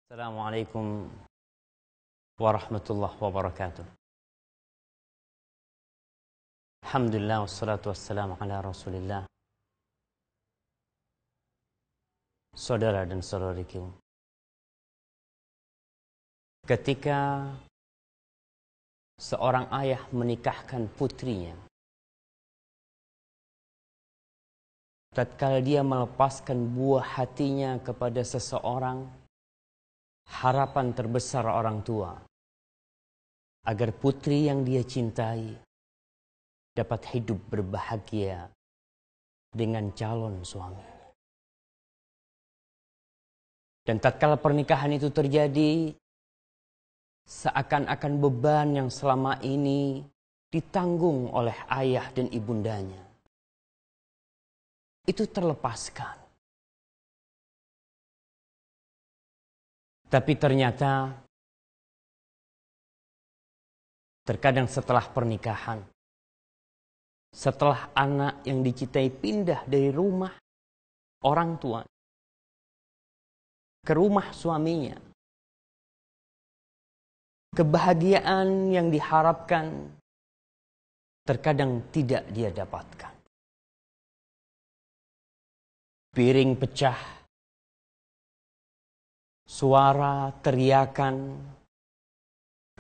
Assalamualaikum warahmatullahi wabarakatuh. Alhamdulillah wassalatu wassalamu ala Rasulillah. Saudara dan saudariku, ketika seorang ayah menikahkan putrinya, tatkala dia melepaskan buah hatinya kepada seseorang, harapan terbesar orang tua agar putri yang dia cintai dapat hidup berbahagia dengan calon suami. Dan tatkala pernikahan itu terjadi, seakan-akan beban yang selama ini ditanggung oleh ayah dan ibundanya itu terlepaskan. Tapi ternyata terkadang setelah pernikahan, setelah anak yang dicintai pindah dari rumah orang tua ke rumah suaminya, kebahagiaan yang diharapkan terkadang tidak dia dapatkan. Piring pecah, suara teriakan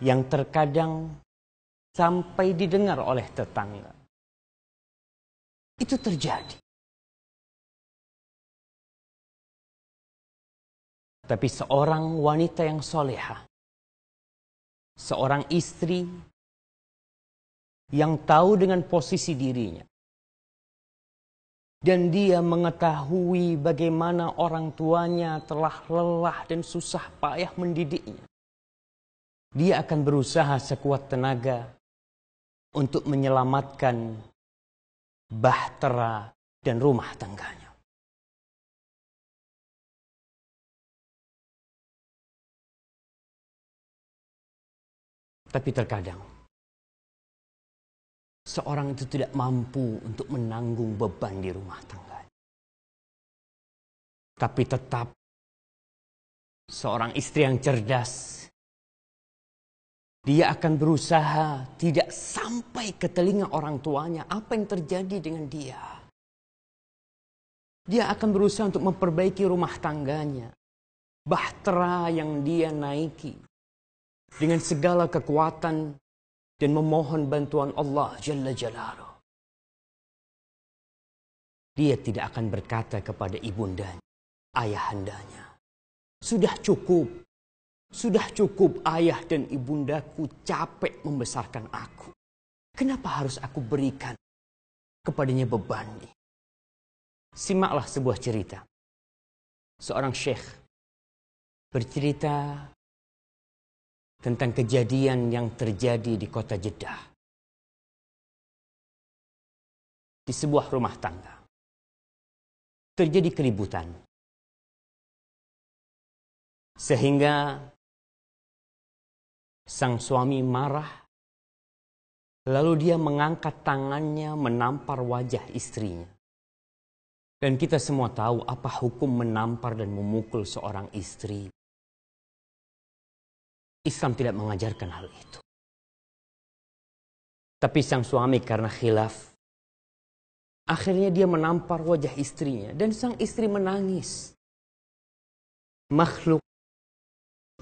yang terkadang sampai didengar oleh tetangga. Itu terjadi. Tapi seorang wanita yang solehah, seorang istri yang tahu dengan posisi dirinya, dan dia mengetahui bagaimana orang tuanya telah lelah dan susah payah mendidiknya, dia akan berusaha sekuat tenaga untuk menyelamatkan bahtera dan rumah tangganya. Tapi terkadang seorang itu tidak mampu untuk menanggung beban di rumah tangga. Tapi tetap seorang istri yang cerdas, dia akan berusaha tidak sampai ke telinga orang tuanya apa yang terjadi dengan dia. Dia akan berusaha untuk memperbaiki rumah tangganya, bahtera yang dia naiki dengan segala kekuatan, dan memohon bantuan Allah Jalla Jalaluh. Dia tidak akan berkata kepada ibundanya, ayahandanya, sudah cukup ayah dan ibundaku capek membesarkan aku. Kenapa harus aku berikan kepadanya beban ini? Simaklah sebuah cerita. Seorang syekh bercerita tentang kejadian yang terjadi di kota Jeddah. Di sebuah rumah tangga terjadi keributan, sehingga sang suami marah, lalu dia mengangkat tangannya menampar wajah istrinya. Dan kita semua tahu apa hukum menampar dan memukul seorang istri. Islam tidak mengajarkan hal itu. Tapi sang suami karena khilaf, akhirnya dia menampar wajah istrinya. Dan sang istri menangis. Makhluk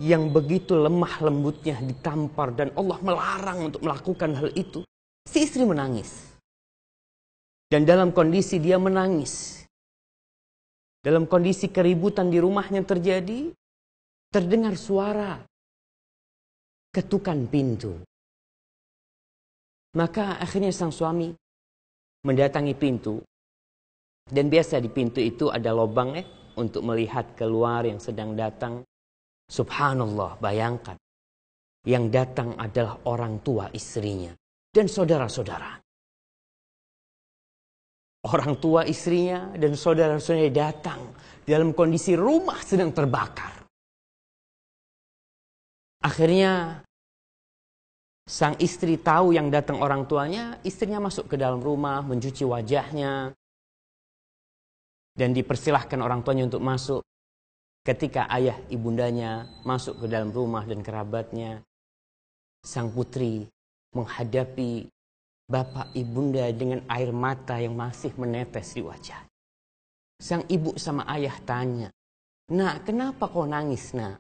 yang begitu lemah lembutnya ditampar dan Allah melarang untuk melakukan hal itu. Si istri menangis. Dan dalam kondisi dia menangis, dalam kondisi keributan di rumahnya terjadi, terdengar suara ketukan pintu. Maka akhirnya sang suami mendatangi pintu. Dan biasa di pintu itu ada lubang untuk melihat keluar yang sedang datang. Subhanallah, bayangkan. Yang datang adalah orang tua istrinya dan saudara-saudara. Orang tua istrinya dan saudara-saudaranya datang dalam kondisi rumah sedang terbakar. Akhirnya sang istri tahu yang datang orang tuanya, istrinya masuk ke dalam rumah, mencuci wajahnya, dan dipersilahkan orang tuanya untuk masuk. ketika ayah ibundanya masuk ke dalam rumah dan kerabatnya, sang putri menghadapi bapak ibunda dengan air mata yang masih menetes di wajah. Sang ibu sama ayah tanya, "Nak, kenapa kau nangis, nak?"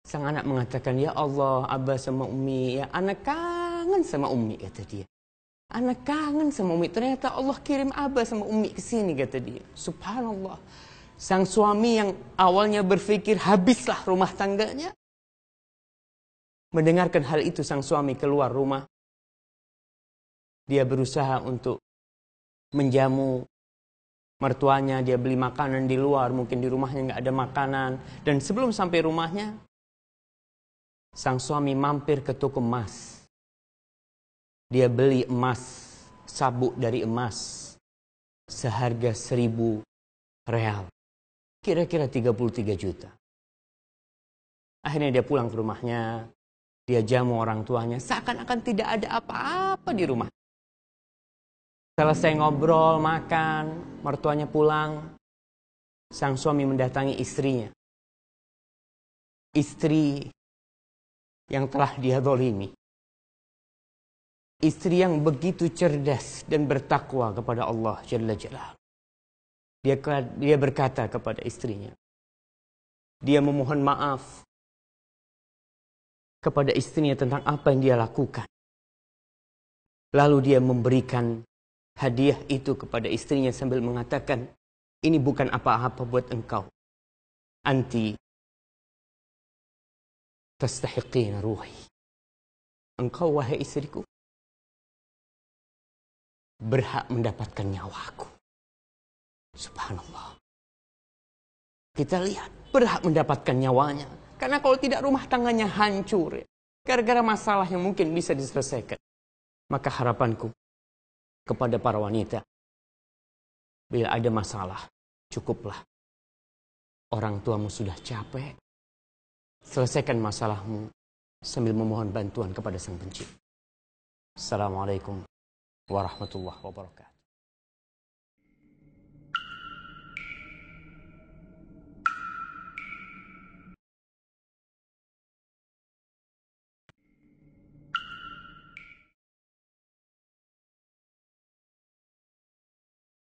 Sang anak mengatakan, "Ya Allah, Abah sama Umi, ya anak kangen sama Umi," kata dia. Anak kangen sama Umi. Ternyata Allah kirim Abah sama Umi ke sini, kata dia. Subhanallah. Sang suami yang awalnya berpikir habislah rumah tangganya, mendengarkan hal itu, sang suami keluar rumah. Dia berusaha untuk menjamu mertuanya, dia beli makanan di luar, mungkin di rumahnya nggak ada makanan. Dan sebelum sampai rumahnya, sang suami mampir ke toko emas. Dia beli emas, sabuk dari emas, seharga 1.000 real. Kira-kira 33 juta. Akhirnya dia pulang ke rumahnya, dia jamu orang tuanya, seakan-akan tidak ada apa-apa di rumah. Selesai ngobrol, makan, mertuanya pulang, sang suami mendatangi istrinya. Istri yang telah dia zalimi. Istri yang begitu cerdas dan bertakwa kepada Allah Jalla Jalaluhu. Dia berkata kepada istrinya. Dia memohon maaf kepada istrinya tentang apa yang dia lakukan. Lalu dia memberikan hadiah itu kepada istrinya sambil mengatakan, "Ini bukan apa-apa buat engkau. Anti tastahiqina ruhi." Engkau, wahai istriku, berhak mendapatkan nyawaku. Subhanallah. Kita lihat, berhak mendapatkan nyawanya. Karena kalau tidak, rumah tangganya hancur. Gara-gara masalah yang mungkin bisa diselesaikan. Maka harapanku kepada para wanita, bila ada masalah, cukuplah. Orang tuamu sudah capek. Selesaikan masalahmu sambil memohon bantuan kepada Sang Pencipta. Assalamualaikum warahmatullahi wabarakatuh.